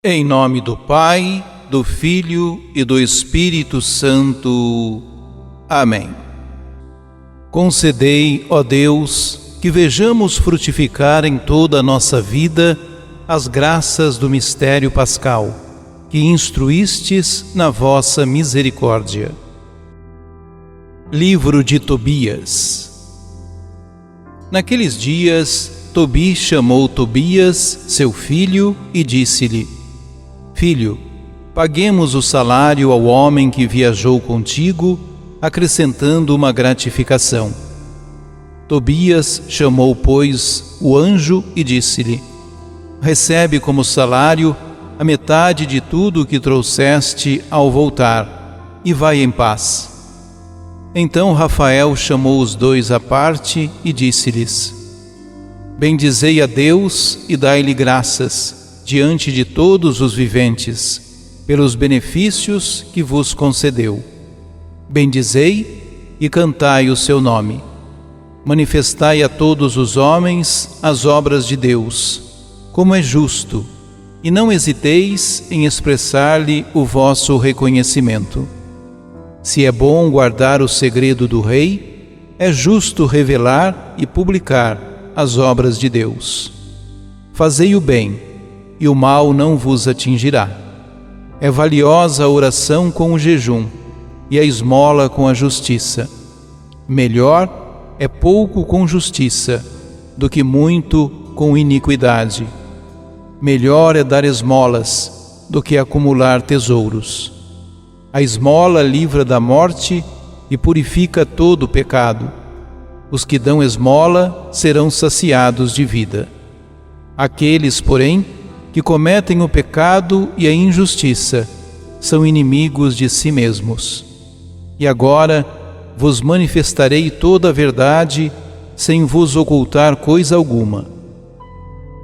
Em nome do Pai, do Filho e do Espírito Santo. Amém. Concedei, ó Deus, que vejamos frutificar em toda a nossa vida as graças do mistério pascal, que instruístes na vossa misericórdia. Livro de Tobias. Naqueles dias, Tobi chamou Tobias, seu filho, e disse-lhe: Filho, paguemos o salário ao homem que viajou contigo, acrescentando uma gratificação. Tobias chamou, pois, o anjo e disse-lhe: Recebe como salário a metade de tudo o que trouxeste ao voltar, e vai em paz. Então Rafael chamou os dois à parte e disse-lhes: Bendizei a Deus e dai-lhe graças diante de todos os viventes, pelos benefícios que vos concedeu. Bendizei e cantai o seu nome. Manifestai a todos os homens as obras de Deus, como é justo, e não hesiteis em expressar-lhe o vosso reconhecimento. Se é bom guardar o segredo do rei, é justo revelar e publicar as obras de Deus. Fazei o bem, e o mal não vos atingirá. É valiosa a oração com o jejum, e a esmola com a justiça. Melhor é pouco com justiça, do que muito com iniquidade. Melhor é dar esmolas, do que acumular tesouros. A esmola livra da morte e purifica todo o pecado. Os que dão esmola serão saciados de vida. Aqueles, porém, que cometem o pecado e a injustiça, são inimigos de si mesmos. E agora vos manifestarei toda a verdade, sem vos ocultar coisa alguma.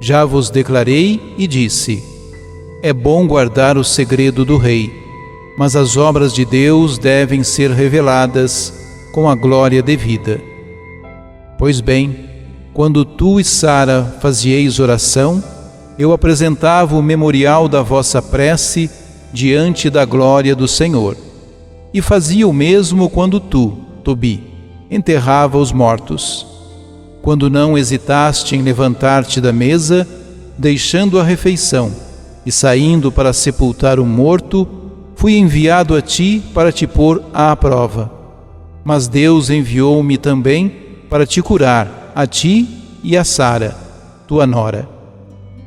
Já vos declarei e disse: é bom guardar o segredo do rei, mas as obras de Deus devem ser reveladas com a glória devida. Pois bem, quando tu e Sara fazieis oração, eu apresentava o memorial da vossa prece diante da glória do Senhor. E fazia o mesmo quando tu, Tobi, enterrava os mortos. Quando não hesitaste em levantar-te da mesa, deixando a refeição e saindo para sepultar o morto, fui enviado a ti para te pôr à prova. Mas Deus enviou-me também para te curar, a ti e a Sara, tua nora.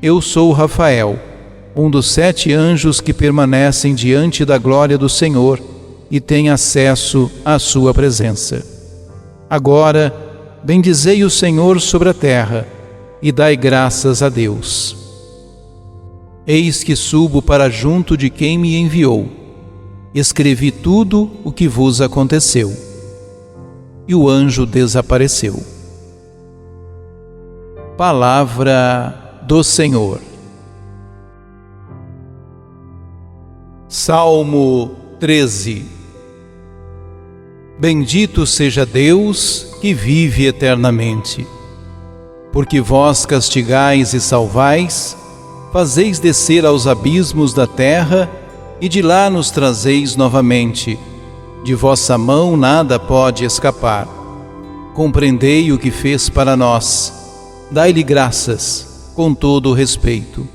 Eu sou Rafael, um dos 7 anjos que permanecem diante da glória do Senhor e têm acesso à sua presença. Agora, bendizei o Senhor sobre a terra e dai graças a Deus. Eis que subo para junto de quem me enviou. Escrevi tudo o que vos aconteceu. E o anjo desapareceu. Palavra do Senhor. Salmo 13. Bendito seja Deus que vive eternamente. Porque vós castigais e salvais, fazeis descer aos abismos da terra, e de lá nos trazeis novamente. De vossa mão nada pode escapar. Compreendei o que fez para nós. Dai-lhe graças, com todo o respeito.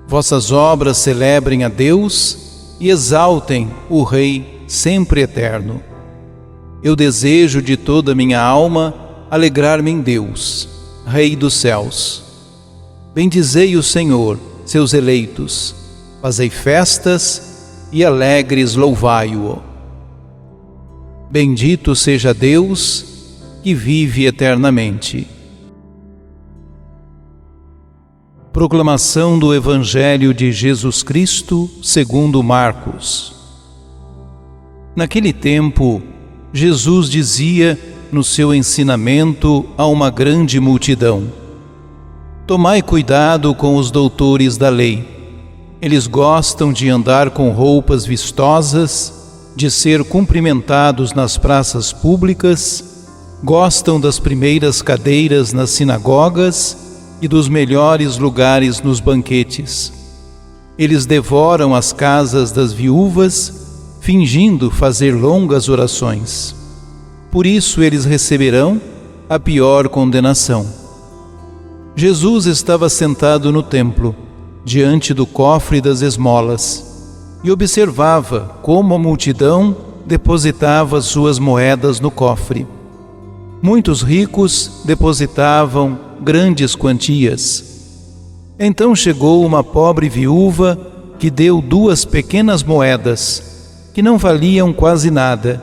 Vossas obras celebrem a Deus e exaltem o Rei sempre eterno. Eu desejo de toda a minha alma alegrar-me em Deus, Rei dos céus. Bendizei o Senhor, seus eleitos, fazei festas e alegres louvai-o. Bendito seja Deus que vive eternamente. Proclamação do Evangelho de Jesus Cristo segundo Marcos. Naquele tempo, Jesus dizia no seu ensinamento a uma grande multidão: Tomai cuidado com os doutores da lei. Eles gostam de andar com roupas vistosas, de ser cumprimentados nas praças públicas, gostam das primeiras cadeiras nas sinagogas e dos melhores lugares nos banquetes. Eles devoram as casas das viúvas, fingindo fazer longas orações. Por isso eles receberão a pior condenação. Jesus estava sentado no templo, diante do cofre das esmolas, e observava como a multidão depositava suas moedas no cofre. Muitos ricos depositavam grandes quantias. Então chegou uma pobre viúva que deu 2 pequenas moedas, que não valiam quase nada.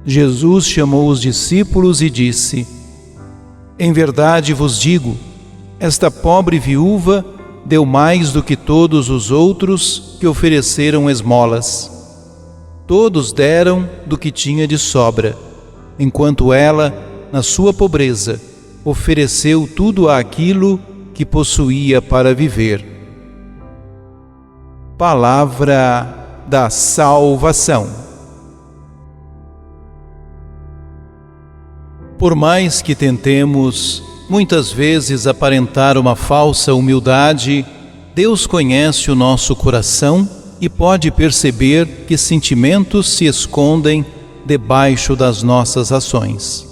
Jesus chamou os discípulos e disse: Em verdade vos digo, esta pobre viúva deu mais do que todos os outros que ofereceram esmolas. Todos deram do que tinha de sobra, enquanto ela, na sua pobreza, ofereceu tudo aquilo que possuía para viver. Palavra da salvação. Por mais que tentemos, muitas vezes, aparentar uma falsa humildade, Deus conhece o nosso coração e pode perceber que sentimentos se escondem debaixo das nossas ações.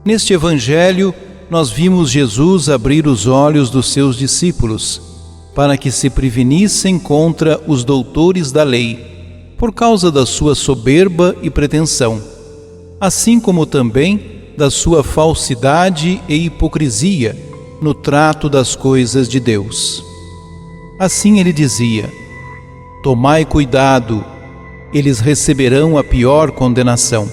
Neste Evangelho, nós vimos Jesus abrir os olhos dos seus discípulos para que se prevenissem contra os doutores da lei, por causa da sua soberba e pretensão, assim como também da sua falsidade e hipocrisia no trato das coisas de Deus. Assim ele dizia: Tomai cuidado, eles receberão a pior condenação.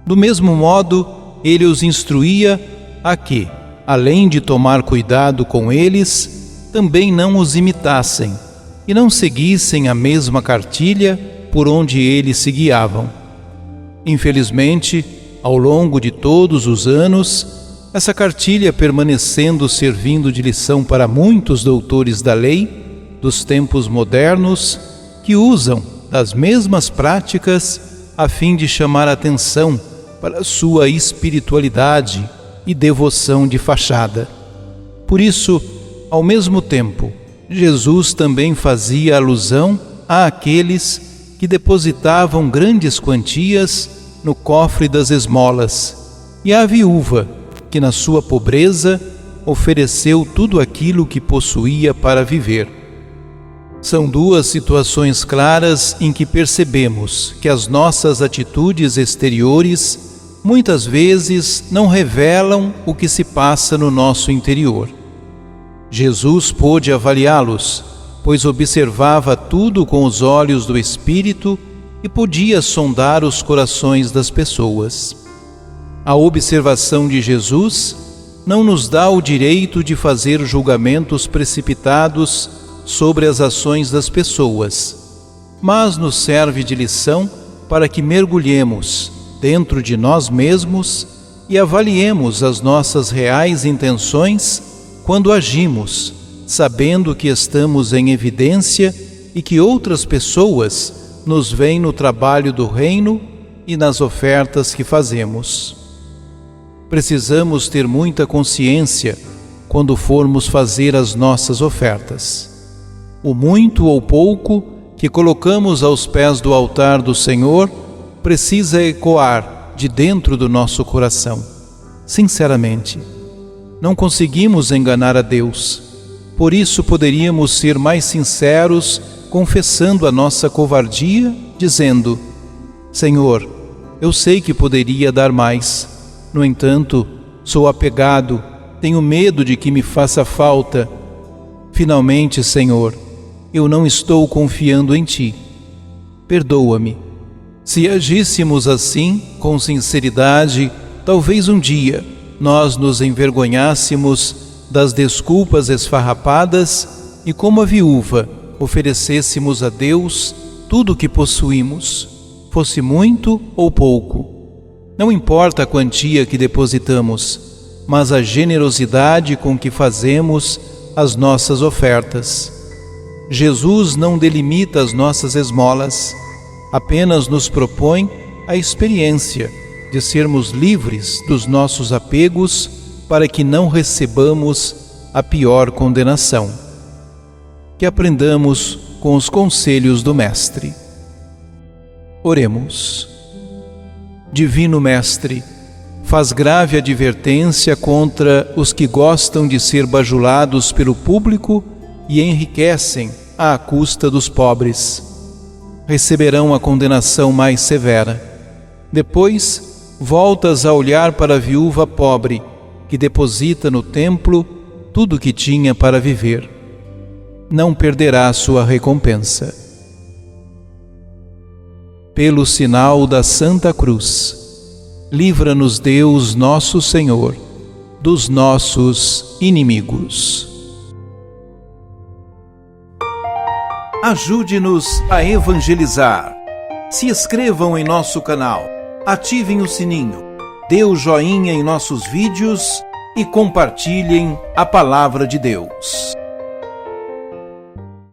Do mesmo modo, ele os instruía a que, além de tomar cuidado com eles, também não os imitassem e não seguissem a mesma cartilha por onde eles se guiavam. Infelizmente, ao longo de todos os anos, essa cartilha permanecendo servindo de lição para muitos doutores da lei dos tempos modernos que usam das mesmas práticas a fim de chamar a atenção para a sua espiritualidade e devoção de fachada. Por isso, ao mesmo tempo, Jesus também fazia alusão àqueles que depositavam grandes quantias no cofre das esmolas e à viúva que, na sua pobreza, ofereceu tudo aquilo que possuía para viver. São 2 situações claras em que percebemos que as nossas atitudes exteriores muitas vezes não revelam o que se passa no nosso interior. Jesus pôde avaliá-los, pois observava tudo com os olhos do Espírito e podia sondar os corações das pessoas. A observação de Jesus não nos dá o direito de fazer julgamentos precipitados sobre as ações das pessoas, mas nos serve de lição para que mergulhemos dentro de nós mesmos e avaliemos as nossas reais intenções quando agimos, sabendo que estamos em evidência e que outras pessoas nos veem no trabalho do reino e nas ofertas que fazemos. Precisamos ter muita consciência quando formos fazer as nossas ofertas. O muito ou pouco que colocamos aos pés do altar do Senhor precisa ecoar de dentro do nosso coração. Sinceramente, não conseguimos enganar a Deus. Por isso poderíamos ser mais sinceros, confessando a nossa covardia, dizendo: Senhor, eu sei que poderia dar mais. No entanto, sou apegado, tenho medo de que me faça falta. Finalmente, Senhor, eu não estou confiando em Ti. Perdoa-me. Se agíssemos assim, com sinceridade, talvez um dia nós nos envergonhássemos das desculpas esfarrapadas e, como a viúva, oferecêssemos a Deus tudo o que possuímos, fosse muito ou pouco. Não importa a quantia que depositamos, mas a generosidade com que fazemos as nossas ofertas. Jesus não delimita as nossas esmolas, apenas nos propõe a experiência de sermos livres dos nossos apegos para que não recebamos a pior condenação. que aprendamos com os conselhos do Mestre. Oremos. Divino Mestre, faz grave advertência contra os que gostam de ser bajulados pelo público e enriquecem à custa dos pobres. Receberão a condenação mais severa. Depois, voltas a olhar para a viúva pobre, que deposita no templo tudo o que tinha para viver. Não perderá sua recompensa. Pelo sinal da Santa Cruz, livra-nos Deus nosso Senhor dos nossos inimigos. Ajude-nos a evangelizar. Se inscrevam em nosso canal, ativem o sininho, dê o joinha em nossos vídeos e compartilhem a palavra de Deus.